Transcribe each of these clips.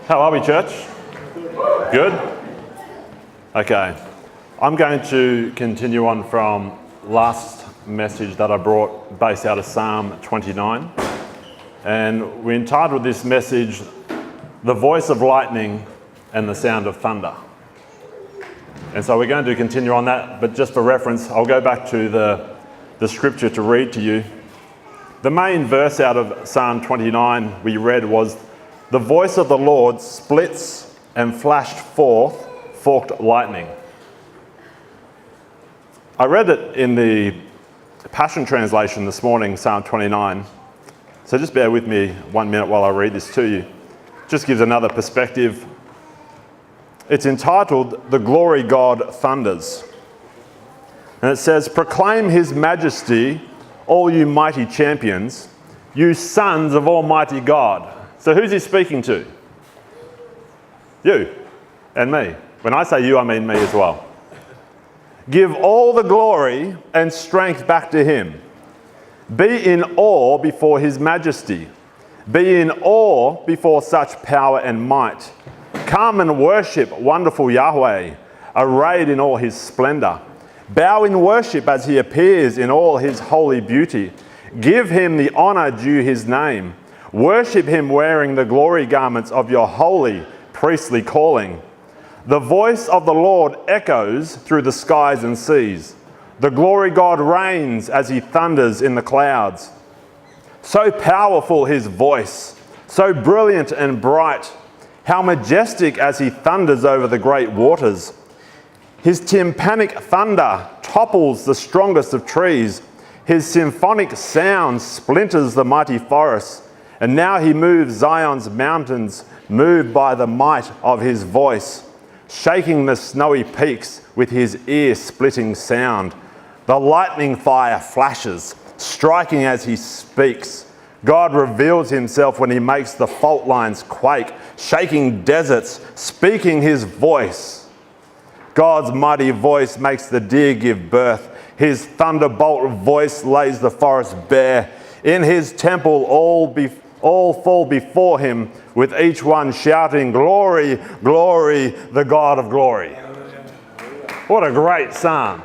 How are we, church? Good? Okay. I'm going to continue on from last message that I brought based out of Psalm 29. And we entitled this message, The Voice of Lightning and the Sound of Thunder. And so we're going to continue on that, but just for reference, I'll go back to the scripture to read to you. The main verse out of Psalm 29 we read was, "The voice of the Lord splits and flashed forth forked lightning." I read it in the Passion Translation this morning, Psalm 29. So just bear with me 1 minute while I read this to you. Just gives another perspective. It's entitled, "The Glory God Thunders." And it says, "Proclaim his majesty, all you mighty champions, you sons of Almighty God." So who's he speaking to? You and me. When I say you, I mean me as well. "Give all the glory and strength back to him. Be in awe before his majesty. Be in awe before such power and might. Come and worship wonderful Yahweh, arrayed in all his splendor. Bow in worship as he appears in all his holy beauty. Give him the honor due his name. Worship him wearing the glory garments of your holy priestly calling. The voice of the Lord echoes through the skies and seas. The glory God reigns as he thunders in the clouds. So powerful his voice, so brilliant and bright. How majestic as he thunders over the great waters. His tympanic thunder topples the strongest of trees. His symphonic sound splinters the mighty forests. And now he moves Zion's mountains, moved by the might of his voice, shaking the snowy peaks with his ear-splitting sound. The lightning fire flashes, striking as he speaks. God reveals himself when he makes the fault lines quake, shaking deserts, speaking his voice. God's mighty voice makes the deer give birth. His thunderbolt voice lays the forest bare. In his temple all fall before him, with each one shouting, "Glory, glory, the God of glory." What a great psalm.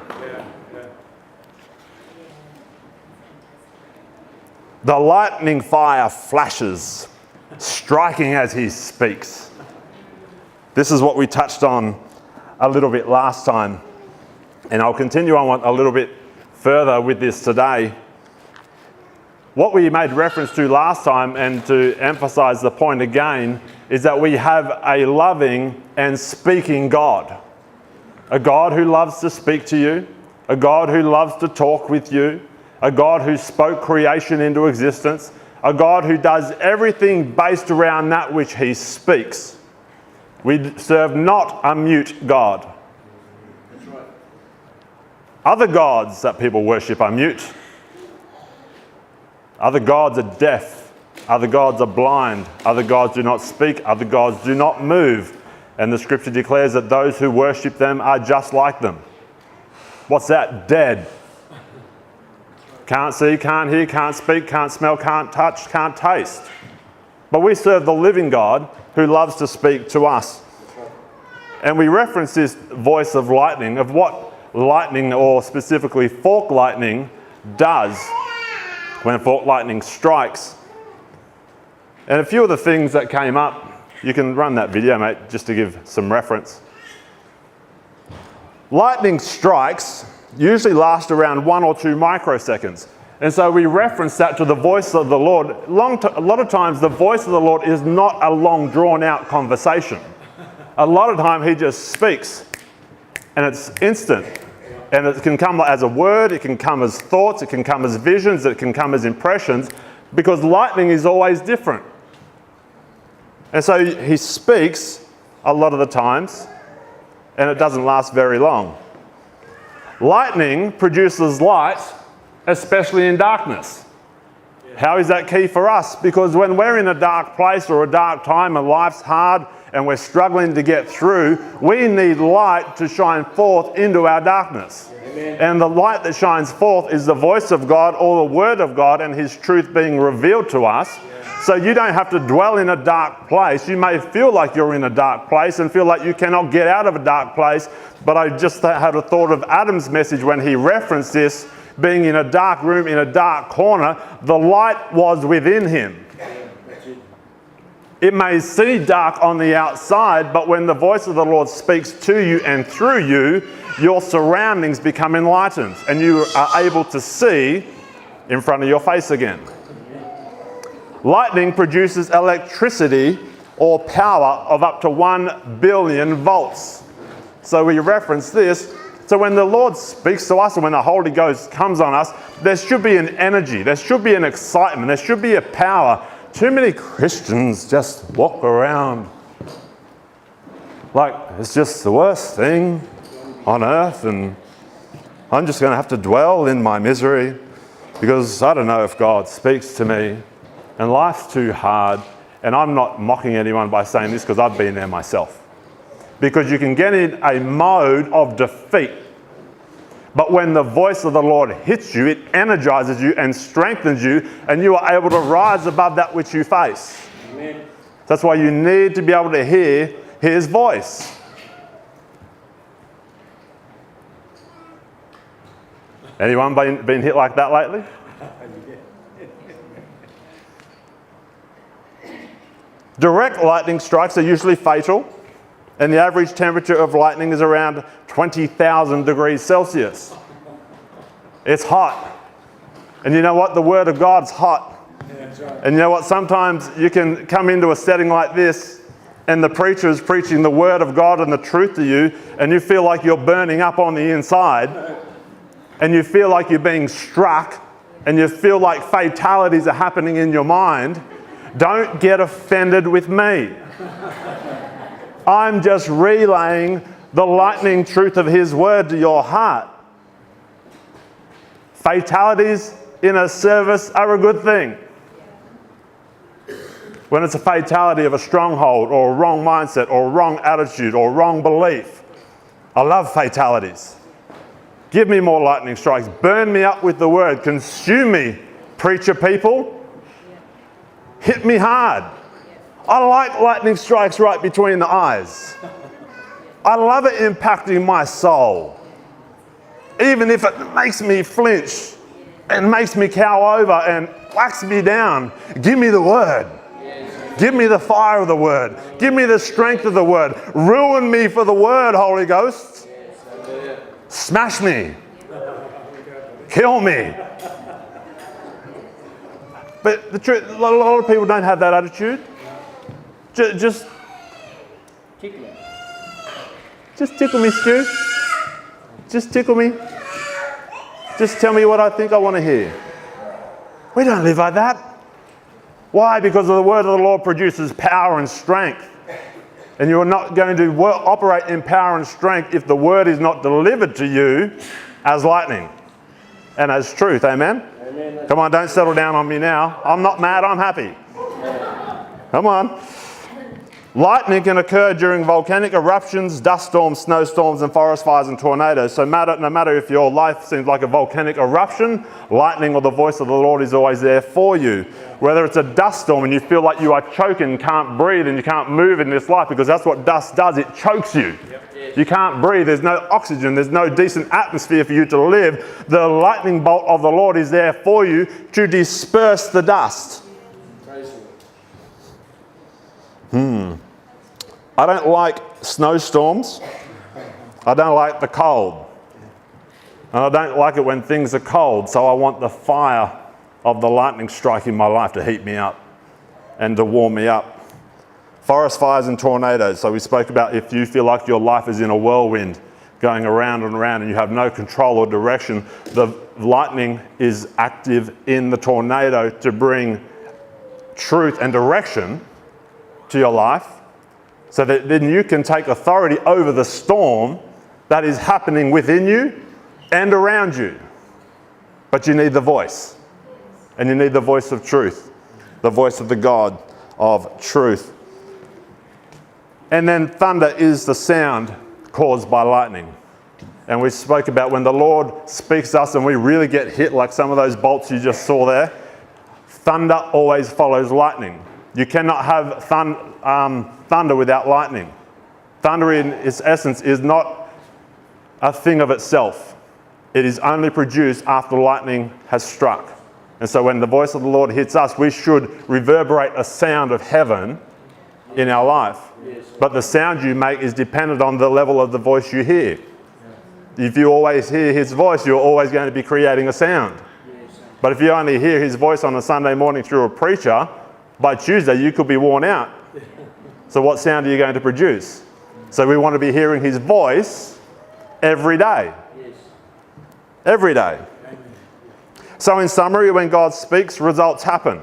The lightning fire flashes, striking as he speaks. This is what we touched on a little bit last time, and I'll continue on a little bit further with this today. What we made reference to last time, and to emphasize the point again, is that we have a loving and speaking God. A God who loves to speak to you, a God who loves to talk with you, a God who spoke creation into existence, a God who does everything based around that which he speaks. We serve not a mute God. That's right. Other gods that people worship are mute. Other gods are deaf. Other gods are blind. Other gods do not speak. Other gods do not move. And the scripture declares that those who worship them are just like them. What's that? Dead. Can't see, can't hear, can't speak, can't smell, can't touch, can't taste. But we serve the living God who loves to speak to us. And we reference this voice of lightning, of what lightning, or specifically fork lightning, does when fork lightning strikes. And a few of the things that came up, you can run that video, mate, just to give some reference. Lightning strikes usually last around 1 or 2 microseconds. And so we reference that to the voice of the Lord. A lot of times the voice of the Lord is not a long drawn out conversation. A lot of time he just speaks and it's instant. And it can come as a word, it can come as thoughts, it can come as visions, it can come as impressions, because lightning is always different. And so he speaks a lot of the times, and it doesn't last very long. Lightning produces light, especially in darkness. How is that key for us? Because when we're in a dark place or a dark time and life's hard and we're struggling to get through, we need light to shine forth into our darkness. Amen. And the light that shines forth is the voice of God, or the word of God, and his truth being revealed to us. So you don't have to dwell in a dark place. You may feel like you're in a dark place and feel like you cannot get out of a dark place. But I just had a thought of Adam's message when he referenced this, being in a dark room, in a dark corner. The light was within him. It may seem dark on the outside, but when the voice of the Lord speaks to you and through you, your surroundings become enlightened and you are able to see in front of your face again. Lightning produces electricity or power of up to 1 billion volts. So we reference this. So when the Lord speaks to us and when the Holy Ghost comes on us, there should be an energy, there should be an excitement, there should be a power. Too many Christians just walk around like it's just the worst thing on earth and I'm just going to have to dwell in my misery because I don't know if God speaks to me and life's too hard. And I'm not mocking anyone by saying this because I've been there myself. Because you can get in a mode of defeat. But when the voice of the Lord hits you, it energizes you and strengthens you, and you are able to rise above that which you face. Amen. That's why you need to be able to hear His voice. Anyone been hit like that lately? Direct lightning strikes are usually fatal, and the average temperature of lightning is around 20,000 degrees Celsius. It's hot. And you know what? The Word of God's hot. And you know what? Sometimes you can come into a setting like this and the preacher is preaching the Word of God and the truth to you, and you feel like you're burning up on the inside, and you feel like you're being struck, and you feel like fatalities are happening in your mind. Don't get offended with me. I'm just relaying the lightning truth of His Word to your heart. Fatalities in a service are a good thing. When it's a fatality of a stronghold or a wrong mindset or a wrong attitude or wrong belief. I love fatalities. Give me more lightning strikes. Burn me up with the Word. Consume me, preacher people. Hit me hard. I like lightning strikes right between the eyes. I love it impacting my soul. Even if it makes me flinch and makes me cow over and whacks me down. Give me the Word. Give me the fire of the Word. Give me the strength of the Word. Ruin me for the Word, Holy Ghost. Smash me. Kill me. But the truth, a lot of people don't have that attitude. Just tickle me, Stu. Just tickle me. Just tell me what I think I want to hear. We don't live like that. Why? Because the Word of the Lord produces power and strength. And you're not going to operate in power and strength if the Word is not delivered to you as lightning and as truth. Amen? Amen. Come on, don't settle down on me now. I'm not mad, I'm happy. Come on. Lightning can occur during volcanic eruptions, dust storms, snowstorms, and forest fires and tornadoes. So no matter if your life seems like a volcanic eruption, lightning or the voice of the Lord is always there for you. Whether it's a dust storm and you feel like you are choking, can't breathe, and you can't move in this life, because that's what dust does, it chokes you. You can't breathe, there's no oxygen, there's no decent atmosphere for you to live. The lightning bolt of the Lord is there for you to disperse the dust. I don't like snowstorms. I don't like the cold. And I don't like it when things are cold, so I want the fire of the lightning strike in my life to heat me up and to warm me up. Forest fires and tornadoes. So we spoke about if you feel like your life is in a whirlwind going around and around and you have no control or direction, the lightning is active in the tornado to bring truth and direction to your life, so that then you can take authority over the storm that is happening within you and around you. But you need the voice. And you need the voice of truth. The voice of the God of truth. And then thunder is the sound caused by lightning. And we spoke about when the Lord speaks to us and we really get hit like some of those bolts you just saw there. Thunder always follows lightning. You cannot have thunder without lightning. Thunder in its essence is not a thing of itself. It is only produced after lightning has struck. And so when the voice of the Lord hits us, we should reverberate a sound of heaven in our life. But the sound you make is dependent on the level of the voice you hear. If you always hear his voice, you're always going to be creating a sound. But if you only hear his voice on a Sunday morning through a preacher, by Tuesday you could be worn out. So what sound are you going to produce? So we want to be hearing his voice every day. Every day. So in summary, when God speaks, results happen.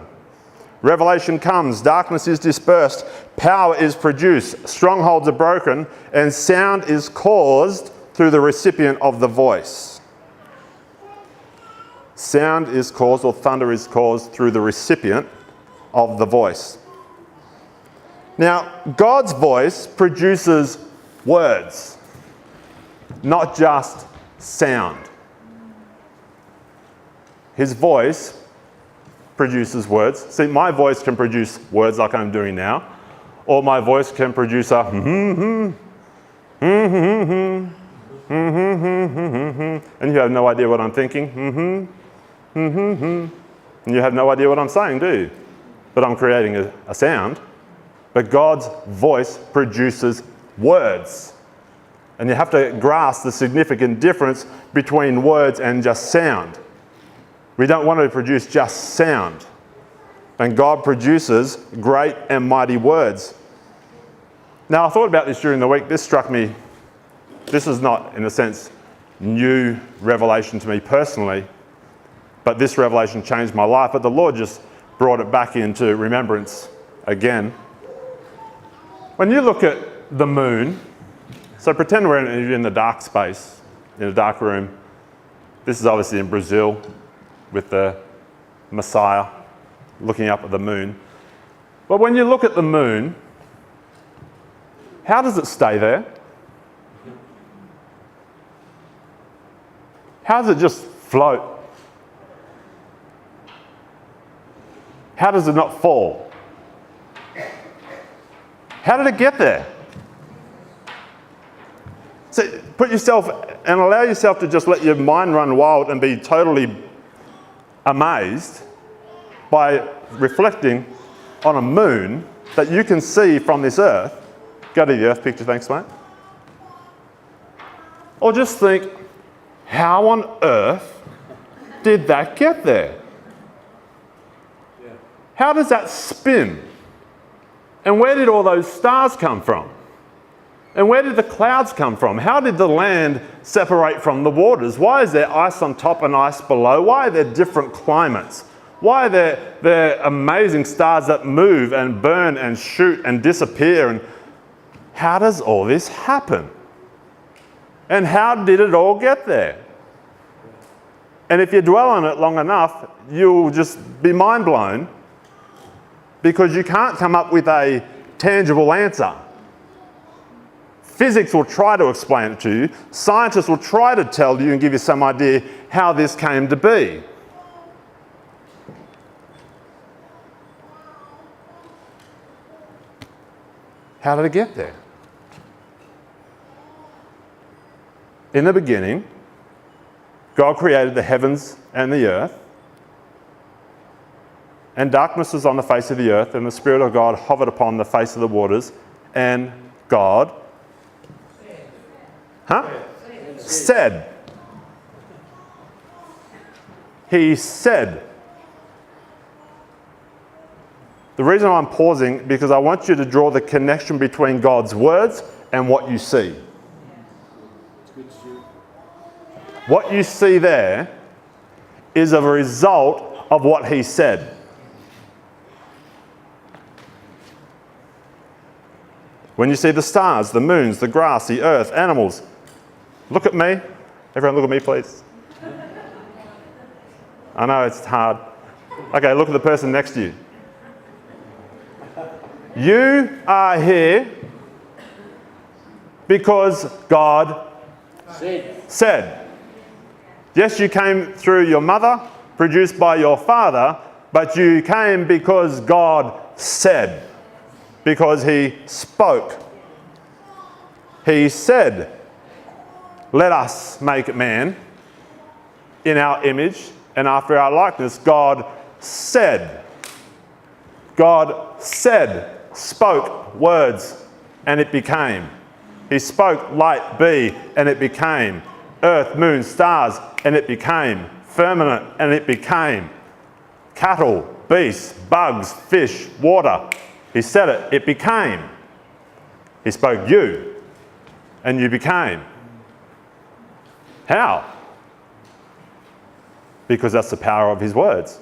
Revelation comes, darkness is dispersed, power is produced, strongholds are broken, and sound is caused through the recipient of the voice. Sound is caused, or thunder is caused, through the recipient of the voice. Now, God's voice produces words, not just sound. His voice produces words. See, my voice can produce words like I'm doing now, or my voice can produce a and you have no idea what I'm thinking. And you have no idea what I'm saying, do you? But I'm creating a sound. But God's voice produces words. And you have to grasp the significant difference between words and just sound. We don't want to produce just sound. And God produces great and mighty words. Now, I thought about this during the week. This struck me. This is not, in a sense, new revelation to me personally, but this revelation changed my life. But the Lord just brought it back into remembrance again. When you look at the moon, so pretend we're in the dark space, in a dark room. This is obviously in Brazil with the Messiah looking up at the moon. But when you look at the moon, how does it stay there? How does it just float? How does it not fall? How did it get there? So put yourself and allow yourself to just let your mind run wild and be totally amazed by reflecting on a moon that you can see from this earth. Go to the earth picture, thanks mate. Or just think, how on earth did that get there? How does that spin? And where did all those stars come from? And where did the clouds come from? How did the land separate from the waters? Why is there ice on top and ice below? Why are there different climates? Why are there amazing stars that move and burn and shoot and disappear? And how does all this happen? And how did it all get there? And if you dwell on it long enough, you'll just be mind blown because you can't come up with a tangible answer. Physics will try to explain it to you. Scientists will try to tell you and give you some idea how this came to be. How did it get there? In the beginning, God created the heavens and the earth, and darkness was on the face of the earth, and the Spirit of God hovered upon the face of the waters, and God said. He said. The reason I'm pausing, because I want you to draw the connection between God's words and what you see. What you see there is a result of what he said. When you see the stars, the moons, the grass, the earth, animals, look at me. Everyone look at me, please. I know it's hard. Okay, look at the person next to you. You are here because God said. Yes, you came through your mother, produced by your father, but you came because God said, because he spoke. He said, let us make man in our image and after our likeness. God said, spoke words, and it became. He spoke light be, and it became. Earth, moon, stars, and it became. Firmament, and it became. Cattle, beasts, bugs, fish, water. He said it, it became. He spoke you, and you became. How? Because that's the power of his words.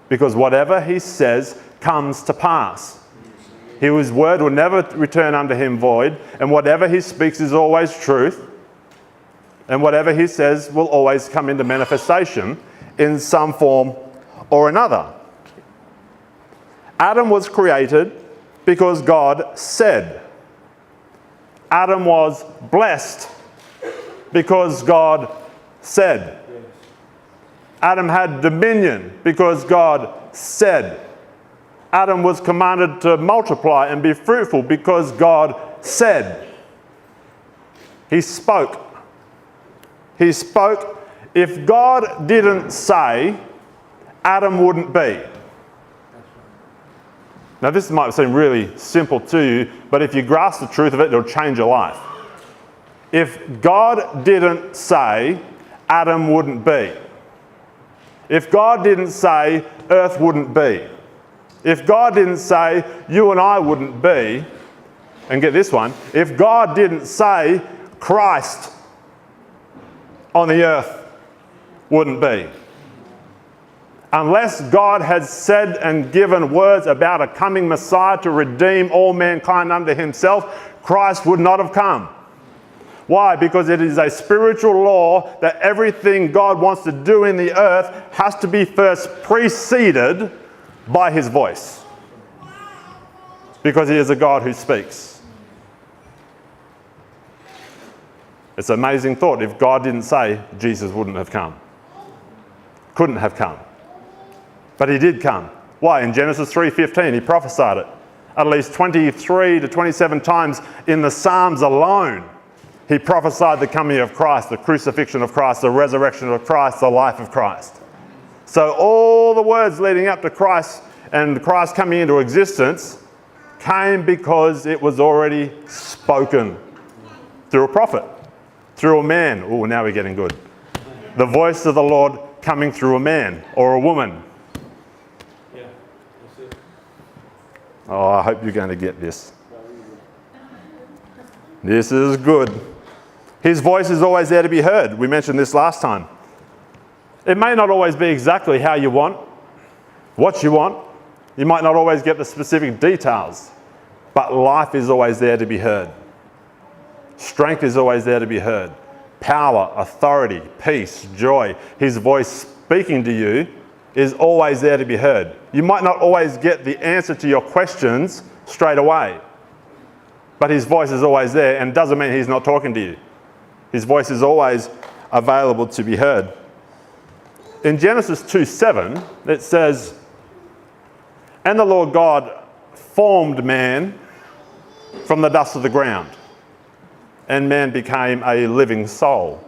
Because whatever he says comes to pass. His word will never return unto him void, and whatever he speaks is always truth, and whatever he says will always come into manifestation in some form or another. Adam was created because God said. Adam was blessed because God said. Adam had dominion because God said. Adam was commanded to multiply and be fruitful because God said. He spoke. He spoke. If God didn't say, Adam wouldn't be. Now this might seem really simple to you, but if you grasp the truth of it, it'll change your life. If God didn't say, Adam wouldn't be. If God didn't say, earth wouldn't be. If God didn't say, you and I wouldn't be, and get this one, if God didn't say, Christ on the earth wouldn't be. Unless God had said and given words about a coming Messiah to redeem all mankind unto himself, Christ would not have come. Why? Because it is a spiritual law that everything God wants to do in the earth has to be first preceded by his voice. Because he is a God who speaks. It's an amazing thought. If God didn't say, Jesus wouldn't have come. Couldn't have come. But he did come. Why? In Genesis 3:15, he prophesied it. At least 23 to 27 times in the Psalms alone, he prophesied the coming of Christ, the crucifixion of Christ, the resurrection of Christ, the life of Christ. So all the words leading up to Christ and Christ coming into existence came because it was already spoken through a prophet, through a man. Oh, now we're getting good. The voice of the Lord coming through a man or a woman. Yeah, that's it. Oh, I hope you're going to get this. This is good. His voice is always there to be heard. We mentioned this last time. It may not always be exactly how you want, what you want. You might not always get the specific details, but life is always there to be heard. Strength is always there to be heard. Power, authority, peace, joy. His voice speaking to you is always there to be heard. You might not always get the answer to your questions straight away, but his voice is always there, and doesn't mean he's not talking to you. His voice is always available to be heard. In Genesis 2:7, it says, "And the Lord God formed man from the dust of the ground, and man became a living soul,"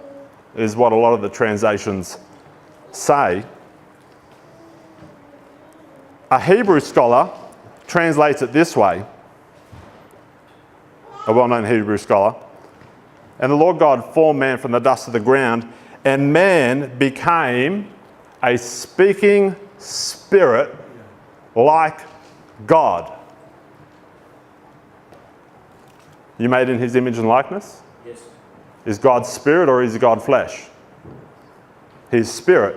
is what a lot of the translations say. A Hebrew scholar translates it this way, a well-known Hebrew scholar. "And the Lord God formed man from the dust of the ground, and man became a speaking spirit like God." You made in his image and likeness? Yes. Is God spirit or is God flesh? He's spirit.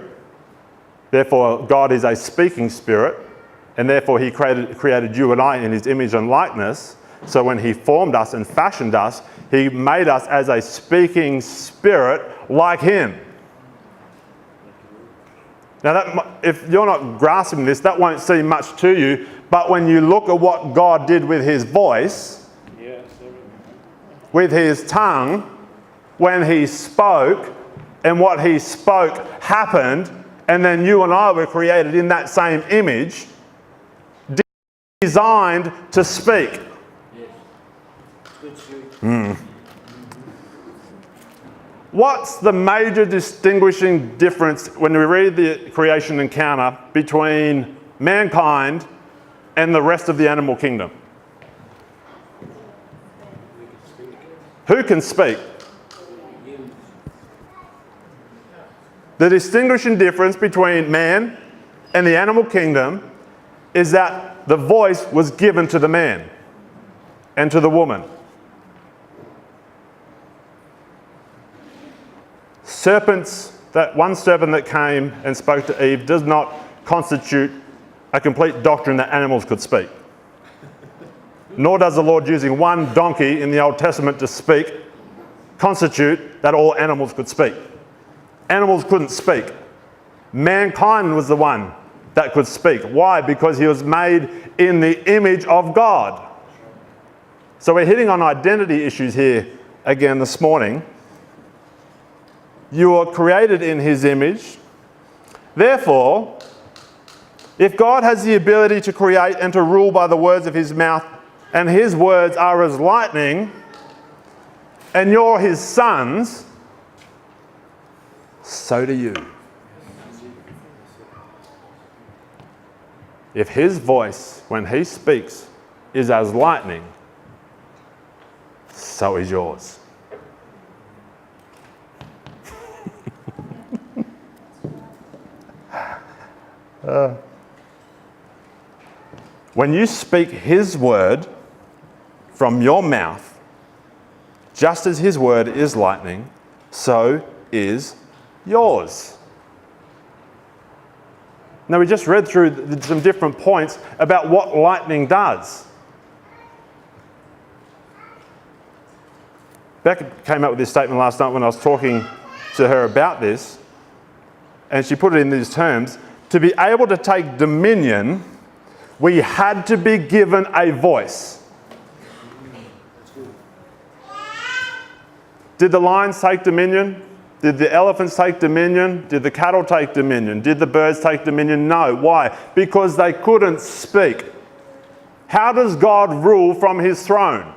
Therefore, God is a speaking spirit, and therefore he created you and I in his image and likeness. So when he formed us and fashioned us, he made us as a speaking spirit like him. Now, if you're not grasping this, that won't seem much to you, but when you look at what God did with his voice, with his tongue, when he spoke, and what he spoke happened, and then you and I were created in that same image, designed to speak. What's the major distinguishing difference when we read the creation encounter between mankind and the rest of the animal kingdom? Who can speak? The distinguishing difference between man and the animal kingdom is that the voice was given to the man and to the woman. That one serpent that came and spoke to Eve does not constitute a complete doctrine that animals could speak. Nor does the Lord using one donkey in the Old Testament to speak constitute that all animals could speak. Animals couldn't speak. Mankind was the one that could speak. Why? Because he was made in the image of God. So we're hitting on identity issues here again this morning. You are created in his image. Therefore, if God has the ability to create and to rule by the words of his mouth, and his words are as lightning, and you're his sons, so do you. If his voice, when he speaks, is as lightning, so is yours. When you speak his word from your mouth, just as his word is lightning, so is yours. Now, we just read through some different points about what lightning does. Becca came up with this statement last night when I was talking to her about this, and she put it in these terms. To be able to take dominion, we had to be given a voice. Did the lions take dominion? Did the elephants take dominion? Did the cattle take dominion? Did the birds take dominion? No. Why? Because they couldn't speak. How does God rule from his throne?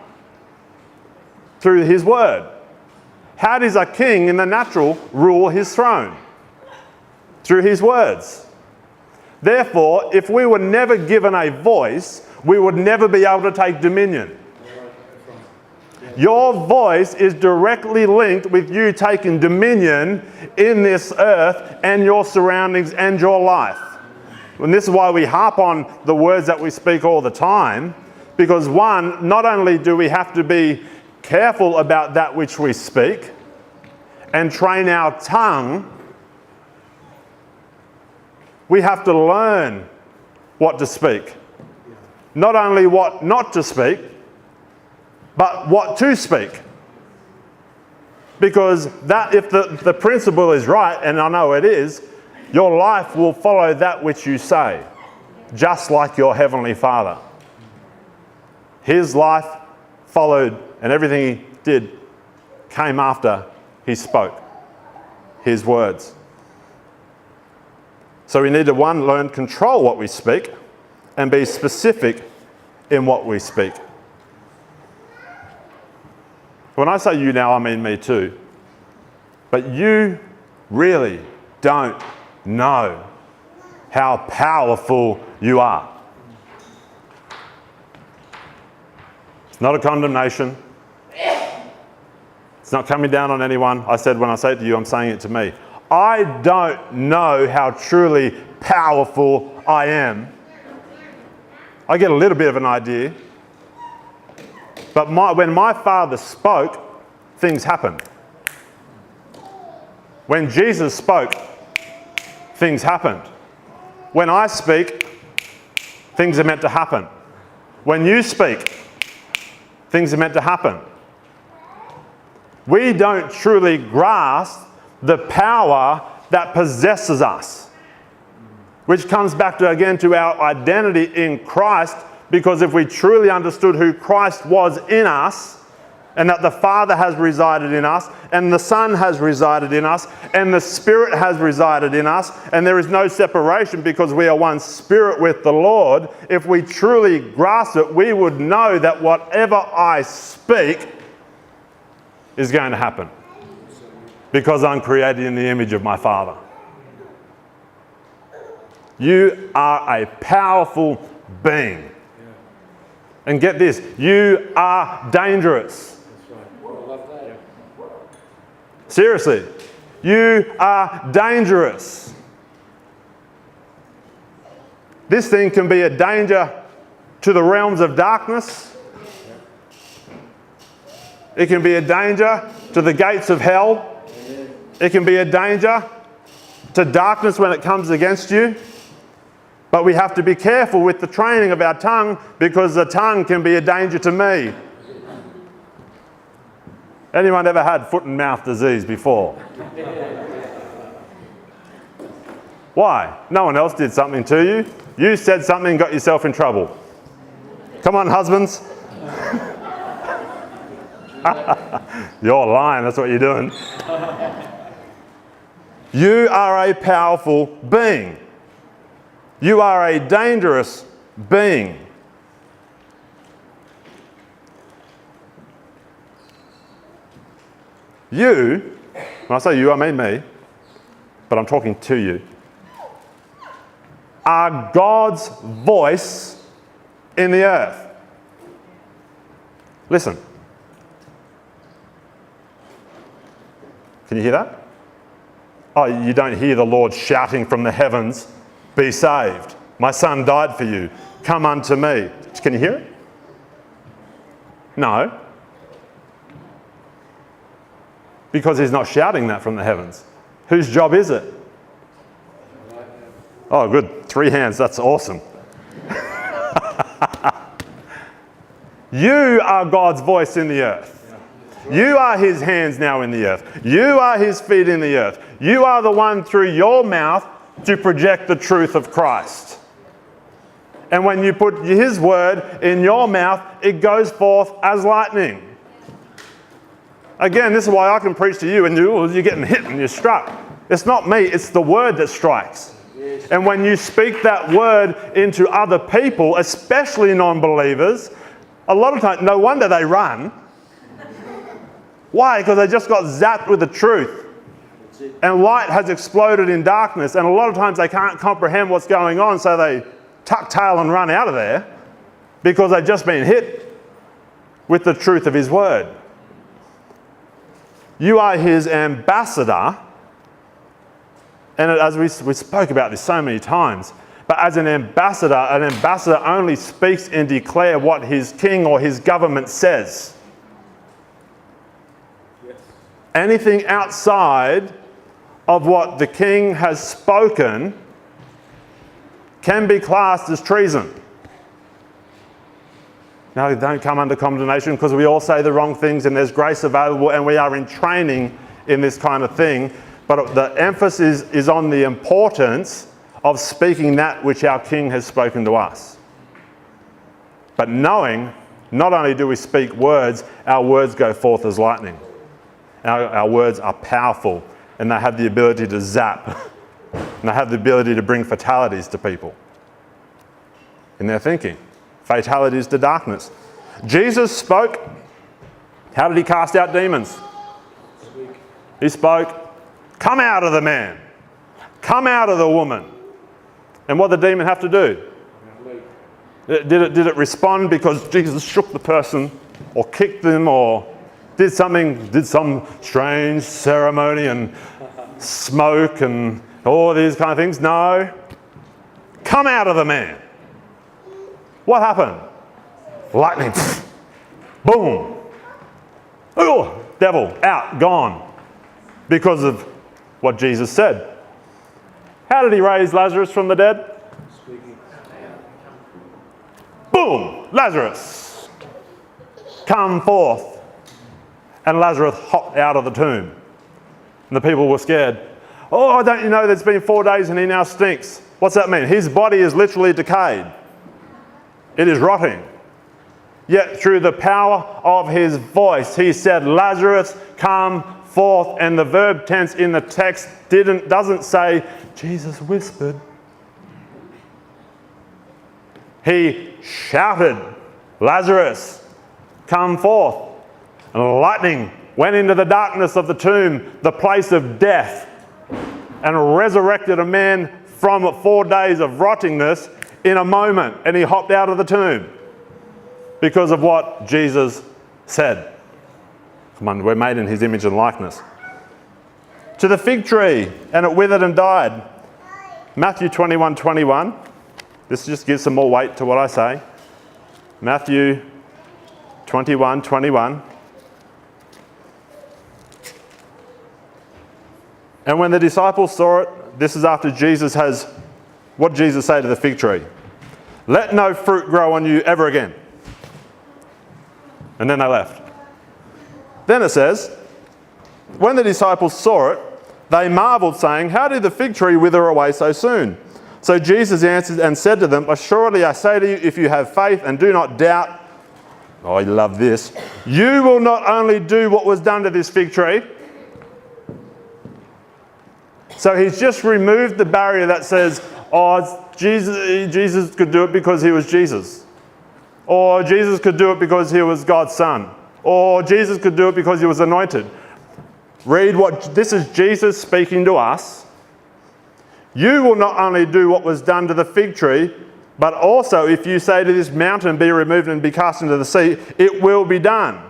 Through his word. How does a king in the natural rule his throne? Through his words. Therefore, if we were never given a voice, we would never be able to take dominion. Your voice is directly linked with you taking dominion in this earth and your surroundings and your life. And this is why we harp on the words that we speak all the time, because one, not only do we have to be careful about that which we speak and train our tongue, we have to learn what to speak. Not only what not to speak, but what to speak. Because that, if the principle is right, and I know it is, your life will follow that which you say, just like your Heavenly Father. His life followed, and everything he did came after he spoke his words. So we need to, one, learn control what we speak and be specific in what we speak. When I say you now, I mean me too. But you really don't know how powerful you are. It's not a condemnation. It's not coming down on anyone. I said when I say it to you, I'm saying it to me. I don't know how truly powerful I am. I get a little bit of an idea. But when my Father spoke, things happened. When Jesus spoke, things happened. When I speak, things are meant to happen. When you speak, things are meant to happen. We don't truly grasp the power that possesses us, which comes back to, again, to our identity in Christ, because if we truly understood who Christ was in us, and that the Father has resided in us, and the Son has resided in us, and the Spirit has resided in us, and there is no separation because we are one spirit with the Lord. If we truly grasp it, we would know that whatever I speak is going to happen because I'm created in the image of my Father. You are a powerful being. And get this, you are dangerous. Seriously, you are dangerous. This thing can be a danger to the realms of darkness. It can be a danger to the gates of hell. It can be a danger to darkness when it comes against you. But we have to be careful with the training of our tongue because the tongue can be a danger to me. Anyone ever had foot and mouth disease before? Why? No one else did something to you. You said something and got yourself in trouble. Come on, husbands. You're lying, that's what you're doing. You are a powerful being. You are a dangerous being. You, when I say you, I mean me, but I'm talking to you, are God's voice in the earth. Listen. Can you hear that? Oh, you don't hear the Lord shouting from the heavens, "Be saved. My son died for you. Come unto me." Can you hear it? No. Because he's not shouting that from the heavens. Whose job is it? Oh, good. 3 hands. That's awesome. You are God's voice in the earth. You are his hands now in the earth. You are his feet in the earth. You are the one through your mouth to project the truth of Christ. And when you put his word in your mouth, it goes forth as lightning. Again, this is why I can preach to you and you're getting hit and you're struck. It's not me, it's the word that strikes. And when you speak that word into other people, especially non-believers, a lot of times, no wonder they run. Why? Because they just got zapped with the truth. And light has exploded in darkness, and a lot of times they can't comprehend what's going on, so they tuck tail and run out of there because they've just been hit with the truth of his word. You are his ambassador, and as we spoke about this so many times, but as an ambassador only speaks and declares what his king or his government says. Yes. Anything outside of what the king has spoken can be classed as treason. No, don't come under condemnation because we all say the wrong things and there's grace available and we are in training in this kind of thing. But the emphasis is on the importance of speaking that which our King has spoken to us. But knowing, not only do we speak words, our words go forth as lightning. Our words are powerful and they have the ability to zap and they have the ability to bring fatalities to people in their thinking. Fatalities to darkness. Jesus spoke. How did he cast out demons? He spoke, "Come out of the man. Come out of the woman." And what did the demon have to do? Did it respond because Jesus shook the person or kicked them or did some strange ceremony and smoke and all these kind of things? No. Come out of the man. What happened? Lightning. Boom. Oh, devil, out, gone. Because of what Jesus said. How did he raise Lazarus from the dead? Speaking. Boom, Lazarus, come forth. And Lazarus hopped out of the tomb. And the people were scared. Oh, don't you know that it's been 4 days and he now stinks? What's that mean? His body is literally decayed. It is rotting. Yet through the power of his voice, he said, Lazarus, come forth. And the verb tense in the text doesn't say, Jesus whispered. He shouted, Lazarus, come forth. And lightning went into the darkness of the tomb, the place of death, and resurrected a man from 4 days of rottingness in a moment. And he hopped out of the tomb because of what Jesus said. Come on, we're made in his image and likeness. To the fig tree, and it withered and died. Matthew 21:21. This just gives some more weight to what I say. Matthew 21:21. And when the disciples saw it, this is after Jesus has, what did Jesus say to the fig tree? Let no fruit grow on you ever again. And then they left. Then it says, when the disciples saw it, they marveled, saying, how did the fig tree wither away so soon? So Jesus answered and said to them, assuredly I say to you, if you have faith and do not doubt, oh, I love this, you will not only do what was done to this fig tree. So he's just removed the barrier that says, oh, Jesus could do it because he was Jesus. Or Jesus could do it because he was God's son. Or Jesus could do it because he was anointed. Read what, this is Jesus speaking to us. You will not only do what was done to the fig tree, but also if you say to this mountain, be removed and be cast into the sea, it will be done.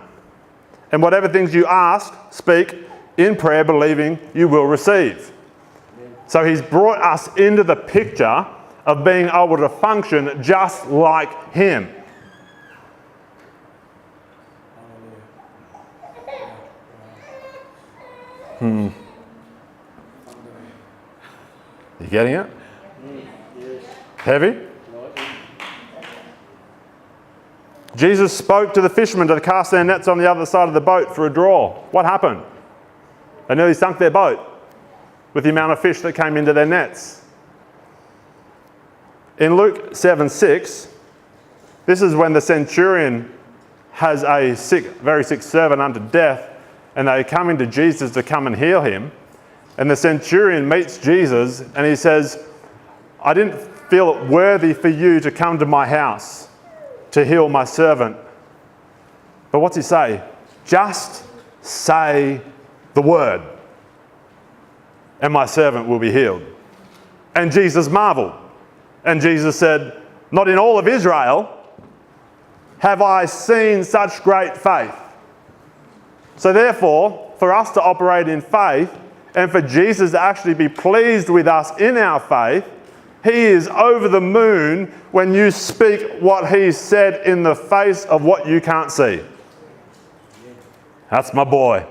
And whatever things you ask, speak in prayer, believing you will receive. So he's brought us into the picture of being able to function just like him. You getting it? Yes. Heavy? Jesus spoke to the fishermen to cast their nets on the other side of the boat for a draw. What happened? They nearly sunk their boat with the amount of fish that came into their nets. In Luke 7:6, this is when the centurion has a very sick servant unto death, and they come into Jesus to come and heal him. And the centurion meets Jesus and he says, I didn't feel it worthy for you to come to my house to heal my servant. But what's he say? Just say the word and my servant will be healed. And Jesus marveled. And Jesus said, not in all of Israel have I seen such great faith. So therefore, for us to operate in faith and for Jesus to actually be pleased with us in our faith, he is over the moon when you speak what he said in the face of what you can't see. That's my boy.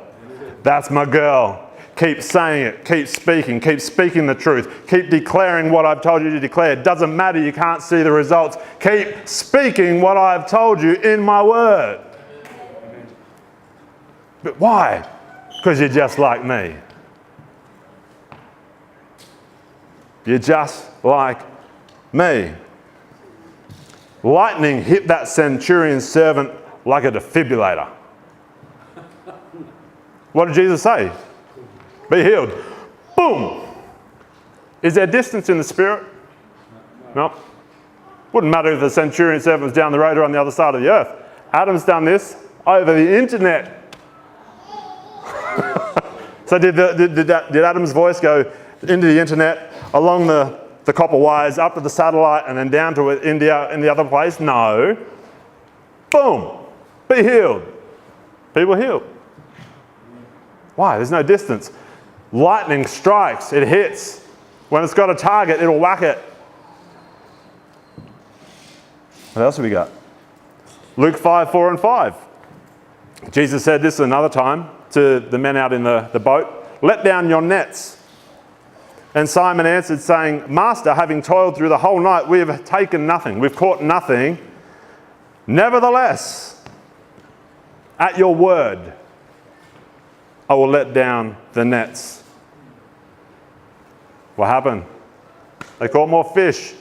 That's my girl. Keep saying it. Keep speaking the truth. Keep declaring what I've told you to declare. It doesn't matter you can't see the results. Keep speaking what I've told you in my word. But why? Because you're just like me. You're just like me. Lightning hit that centurion's servant like a defibrillator. What did Jesus say? Be healed. Boom! Is there distance in the spirit? No. Wouldn't matter if the centurion servant was down the road or on the other side of the earth. Adam's done this over the internet. So did Adam's voice go into the internet, along the copper wires, up to the satellite, and then down to India and the other place? No. Boom! Be healed. People healed. Why? There's no distance. Lightning strikes, it hits. When it's got a target, it'll whack it. What else have we got? Luke 5:4 and 5. Jesus said this another time to the men out in the boat, let down your nets. And Simon answered, saying, Master, having toiled through the whole night, we have taken nothing. We've caught nothing. Nevertheless, at your word, I will let down the nets. What happened? They caught more fish.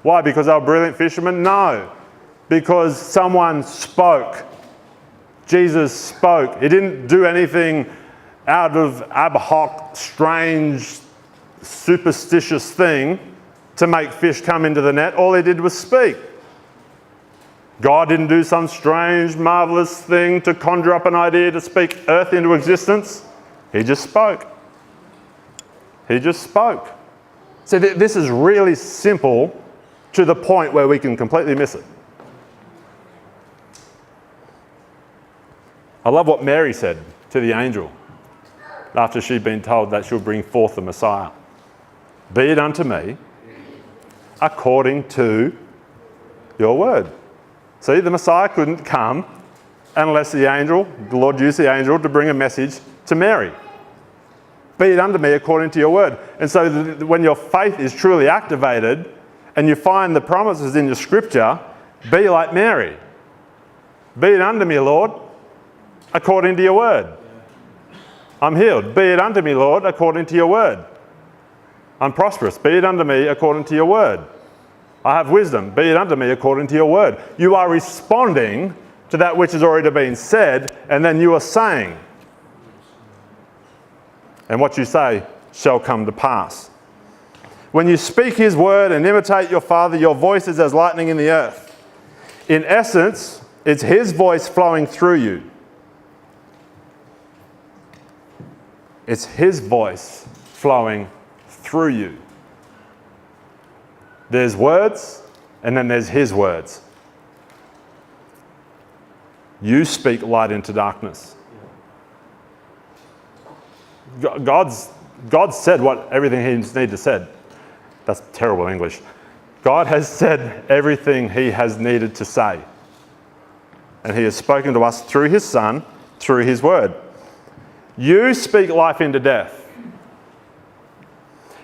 Why? Because they were brilliant fishermen? No. because someone spoke. Jesus spoke. He didn't do anything out of ad hoc, strange, superstitious thing to make fish come into the net. All he did was speak. God didn't do some strange, marvelous thing to conjure up an idea to speak earth into existence. He just spoke. He just spoke. So this is really simple to the point where we can completely miss it. I love what Mary said to the angel after she'd been told that she'll bring forth the Messiah. Be it unto me according to your word. See, the Messiah couldn't come unless the Lord used the angel to bring a message to Mary. Be it unto me according to your word. And so when your faith is truly activated and you find the promises in your scripture, be like Mary. Be it unto me, Lord, according to your word. I'm healed. Be it unto me, Lord, according to your word. I'm prosperous. Be it unto me according to your word. I have wisdom. Be it unto me according to your word. You are responding to that which has already been said, and then you are saying. And what you say shall come to pass. When you speak his word and imitate your Father, your voice is as lightning in the earth. In essence, it's his voice flowing through you. It's his voice flowing through you. There's words, and then there's his words. You speak light into darkness. God said everything he needed to said. That's terrible English. God has said everything he has needed to say. And he has spoken to us through his Son, through his word. You speak life into death.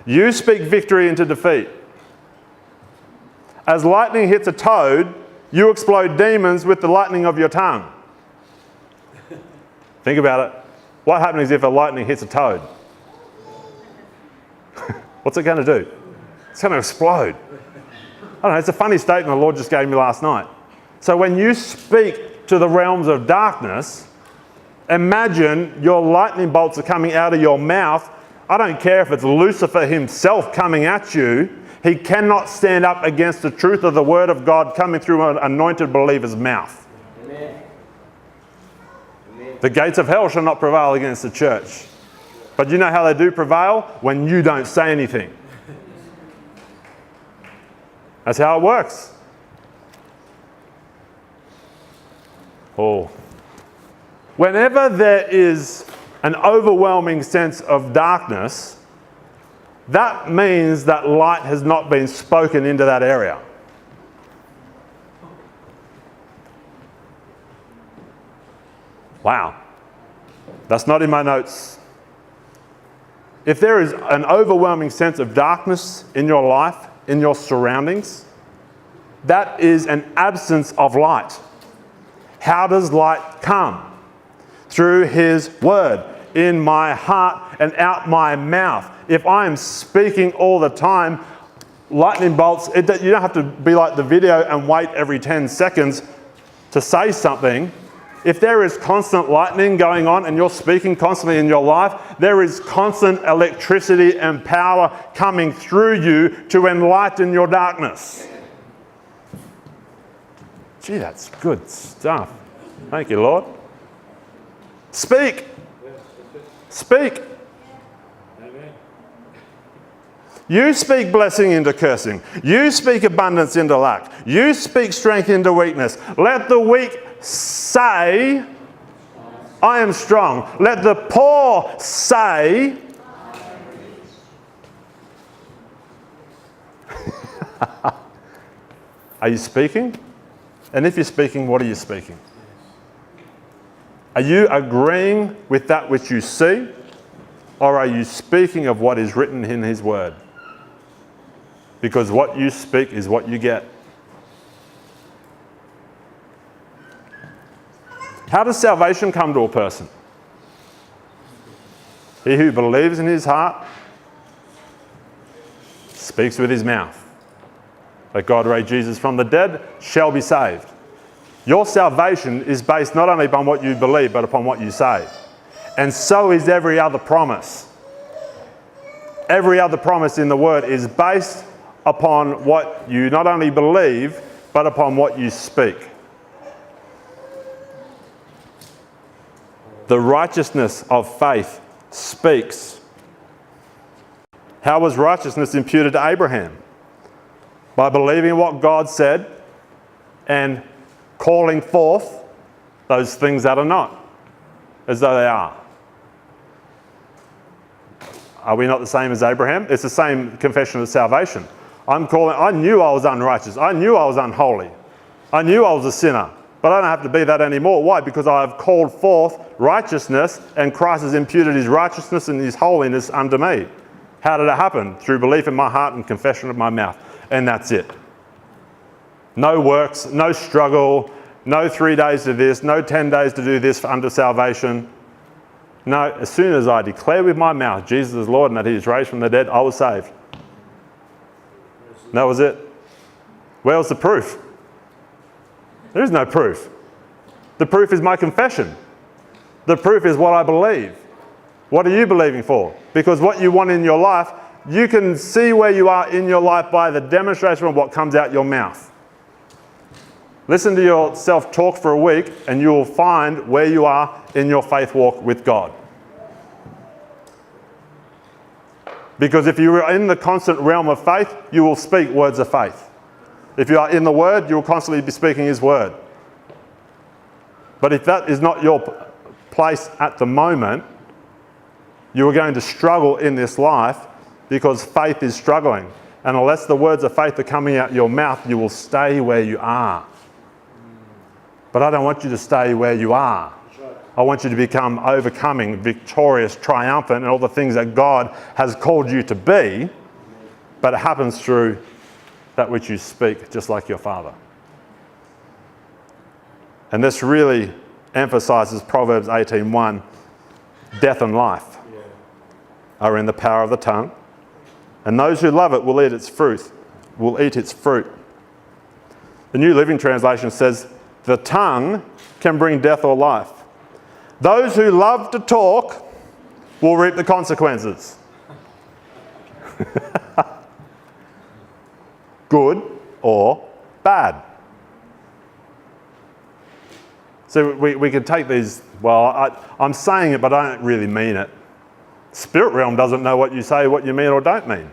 You speak victory into defeat. As lightning hits a toad, you explode demons with the lightning of your tongue. Think about it. What happens if a lightning hits a toad? What's it going to do? It's going to explode. I don't know, it's a funny statement the Lord just gave me last night. So when you speak to the realms of darkness, imagine your lightning bolts are coming out of your mouth. I don't care if it's Lucifer himself coming at you. He cannot stand up against the truth of the word of God coming through an anointed believer's mouth. Amen. The gates of hell shall not prevail against the church. But you know how they do prevail? When you don't say anything. That's how it works. Oh. Whenever there is an overwhelming sense of darkness, that means that light has not been spoken into that area. Wow. That's not in my notes. If there is an overwhelming sense of darkness in your life, in your surroundings, that is an absence of light. How does light come? Through his word, in my heart and out my mouth. If I am speaking all the time, lightning bolts, you don't have to be like the video and wait every 10 seconds to say something. If there is constant lightning going on and you're speaking constantly in your life, there is constant electricity and power coming through you to enlighten your darkness. Gee, that's good stuff. Thank you, Lord. Speak. Speak. You speak blessing into cursing. You speak abundance into lack. You speak strength into weakness. Let the weak say, I am strong. Let the poor say, are you speaking? And if you're speaking, what are you speaking? Are you agreeing with that which you see? Or are you speaking of what is written in his word? Because what you speak is what you get. How does salvation come to a person? He who believes in his heart speaks with his mouth that God raised Jesus from the dead shall be saved. Your salvation is based not only upon what you believe, but upon what you say. And so is every other promise. Every other promise in the Word is based upon what you not only believe, but upon what you speak. The righteousness of faith speaks. How was righteousness imputed to Abraham? By believing what God said and calling forth those things that are not, as though they are. Are we not the same as Abraham? It's the same confession of salvation. I knew I was unrighteous. I knew I was unholy. I knew I was a sinner. But I don't have to be that anymore. Why? Because I have called forth righteousness, and Christ has imputed his righteousness and his holiness unto me. How did it happen? Through belief in my heart and confession of my mouth. And that's it. No works, no struggle, no 3 days to this, no 10 days to do this under salvation. No, as soon as I declare with my mouth Jesus is Lord and that he is raised from the dead, I was saved. That was it. Where was the proof? There is no proof. The proof is my confession. The proof is what I believe. What are you believing for? Because what you want in your life, you can see where you are in your life by the demonstration of what comes out your mouth. Listen to yourself talk for a week and you will find where you are in your faith walk with God. Because if you are in the constant realm of faith, you will speak words of faith. If you are in the Word, you will constantly be speaking His Word. But if that is not your place at the moment, you are going to struggle in this life because faith is struggling. And unless the words of faith are coming out your mouth, you will stay where you are. But I don't want you to stay where you are. I want you to become overcoming, victorious, triumphant, and all the things that God has called you to be. But it happens through that which you speak, just like your Father. And this really emphasises Proverbs 18:1. Death and life are in the power of the tongue, and those who love it will eat its fruit. The New Living Translation says, the tongue can bring death or life. Those who love to talk will reap the consequences. Good or bad. So we could take these, I'm saying it, but I don't really mean it. Spirit realm doesn't know what you say, what you mean or don't mean.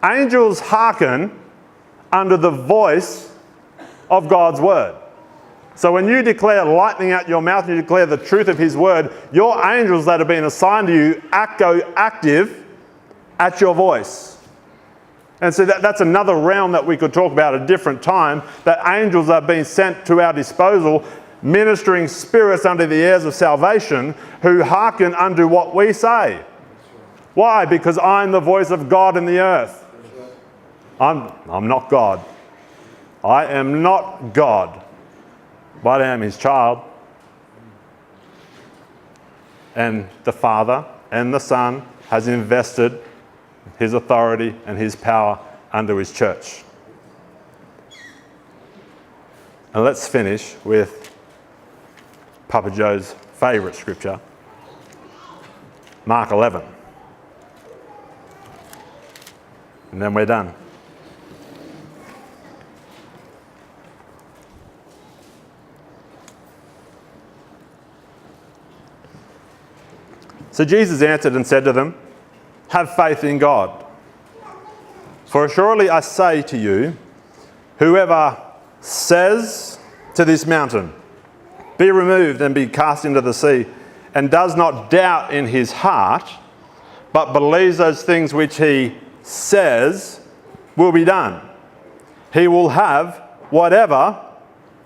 Angels hearken under the voice of God's word. So when you declare lightning out your mouth and you declare the truth of His word, your angels that have been assigned to you go active at your voice. And so that's another realm that we could talk about at a different time, that angels are being sent to our disposal, ministering spirits under the heirs of salvation who hearken unto what we say. Why? Because I'm the voice of God in the earth. I'm not God. I am not God, but I am His child. And the Father and the Son has invested His authority and His power under His church. And let's finish with Papa Joe's favourite scripture, Mark 11. And then we're done. So Jesus answered and said to them, have faith in God. For assuredly I say to you, whoever says to this mountain, be removed and be cast into the sea, and does not doubt in his heart, but believes those things which he says will be done, he will have whatever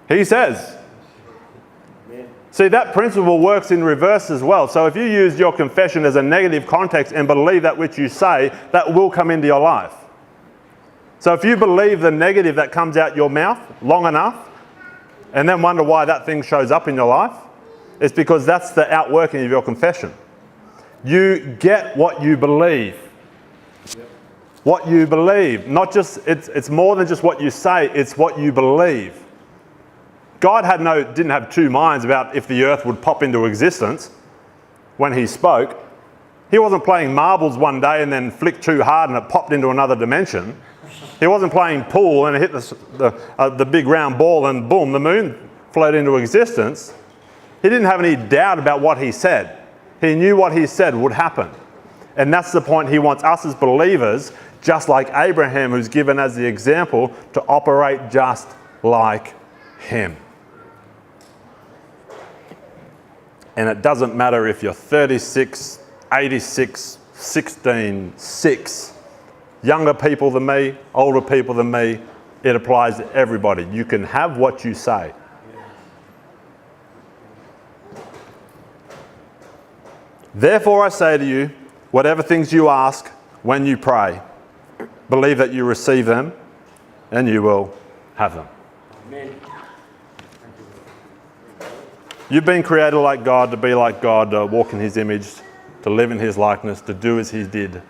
he says. See, that principle works in reverse as well. So if you use your confession as a negative context and believe that which you say, that will come into your life. So if you believe the negative that comes out your mouth long enough, and then wonder why that thing shows up in your life, it's because that's the outworking of your confession. You get what you believe. What you believe. Not just, it's more than just what you say, it's what you believe. God didn't have two minds about if the earth would pop into existence when he spoke. He wasn't playing marbles one day and then flicked too hard and it popped into another dimension. He wasn't playing pool and it hit the big round ball and boom, the moon floated into existence. He didn't have any doubt about what he said. He knew what he said would happen. And that's the point he wants us as believers, just like Abraham, who's given as the example, to operate just like him. And it doesn't matter if you're 36, 86, 16, 6, younger people than me, older people than me, it applies to everybody. You can have what you say. Therefore I say to you, whatever things you ask when you pray, believe that you receive them and you will have them. Amen. You've been created like God, to be like God, to walk in his image, to live in his likeness, to do as he did.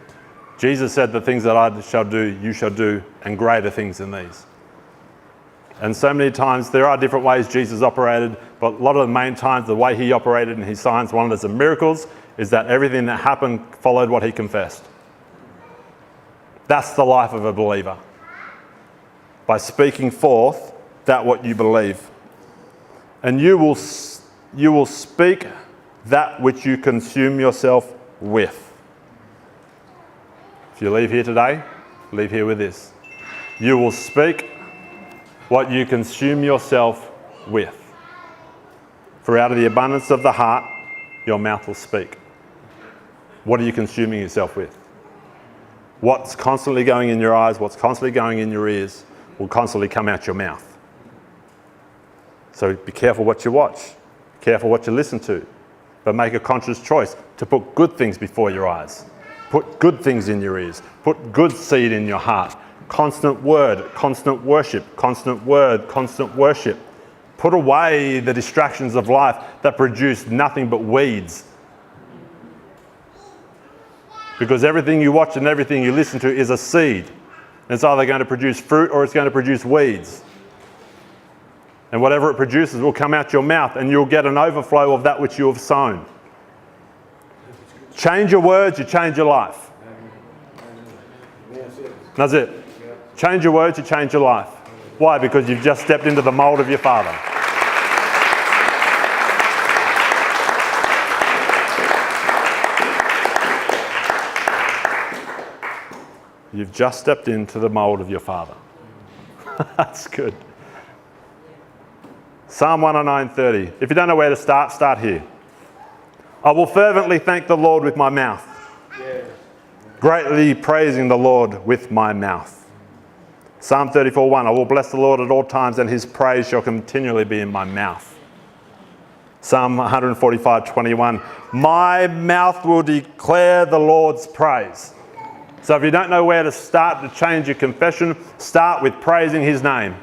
Jesus said, the things that I shall do, you shall do, and greater things than these. And so many times, there are different ways Jesus operated, but a lot of the main times, the way he operated in his signs, wonders and miracles, is that everything that happened followed what he confessed. That's the life of a believer. By speaking forth that what you believe. And you will speak that which you consume yourself with. If you leave here today, leave here with this. You will speak what you consume yourself with. For out of the abundance of the heart, your mouth will speak. What are you consuming yourself with? What's constantly going in your eyes, what's constantly going in your ears, will constantly come out your mouth. So be careful what you watch, be careful what you listen to, but make a conscious choice to put good things before your eyes. Put good things in your ears. Put good seed in your heart. Constant word, constant worship, constant word, constant worship. Put away the distractions of life that produce nothing but weeds. Because everything you watch and everything you listen to is a seed. It's either going to produce fruit or it's going to produce weeds. And whatever it produces will come out your mouth and you'll get an overflow of that which you have sown. Change your words, you change your life. That's it. Change your words, you change your life. Why? Because you've just stepped into the mold of your Father. You've just stepped into the mold of your Father. That's good. Psalm 109:30. If you don't know where to start, start here. I will fervently thank the Lord with my mouth. Greatly praising the Lord with my mouth. Psalm 34:1. I will bless the Lord at all times, and his praise shall continually be in my mouth. Psalm 145:21. My mouth will declare the Lord's praise. So if you don't know where to start to change your confession, start with praising his name.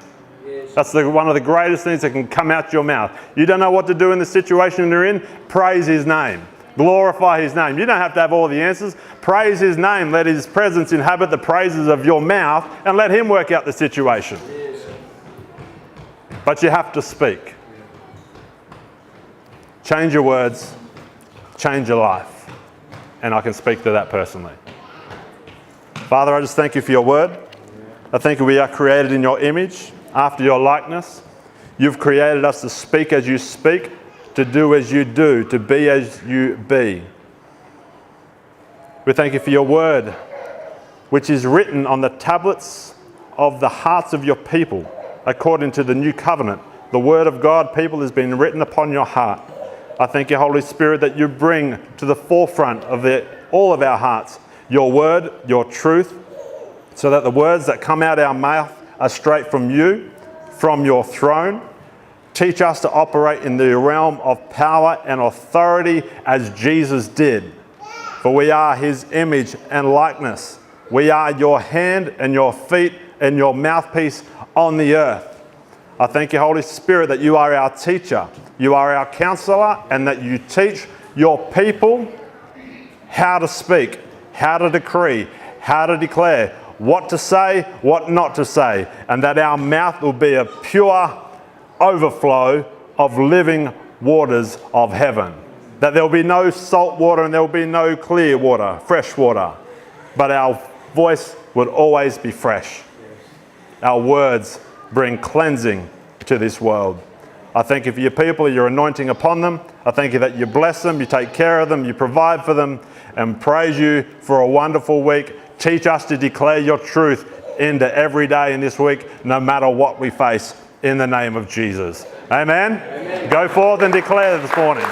That's one of the greatest things that can come out your mouth. You don't know what to do in the situation you're in? Praise his name. Glorify his name. You don't have to have all the answers. Praise his name. Let his presence inhabit the praises of your mouth and let him work out the situation. But you have to speak. Change your words. Change your life. And I can speak to that personally. Father, I just thank you for your word. I thank you we are created in your image, after your likeness. You've created us to speak as you speak, to do as you do, to be as you be. We thank you for your word, which is written on the tablets of the hearts of your people, according to the new covenant. The word of God, people, has been written upon your heart. I thank you, Holy Spirit, that you bring to the forefront of all of our hearts your word, your truth, so that the words that come out our mouth are straight from you, from your throne. Teach us to operate in the realm of power and authority as Jesus did. For we are his image and likeness. We are your hand and your feet and your mouthpiece on the earth. I thank you, Holy Spirit, that you are our teacher, you are our counselor, and that you teach your people how to speak, how to decree, how to declare, what to say, what not to say, and that our mouth will be a pure overflow of living waters of heaven. That there will be no salt water and there will be no clear water, fresh water. But our voice would always be fresh. Our words bring cleansing to this world. I thank you for your people, your anointing upon them. I thank you that you bless them, you take care of them, you provide for them, and praise you for a wonderful week. Teach us to declare your truth into every day in this week, no matter what we face, in the name of Jesus. Amen? Amen. Go forth and declare this morning.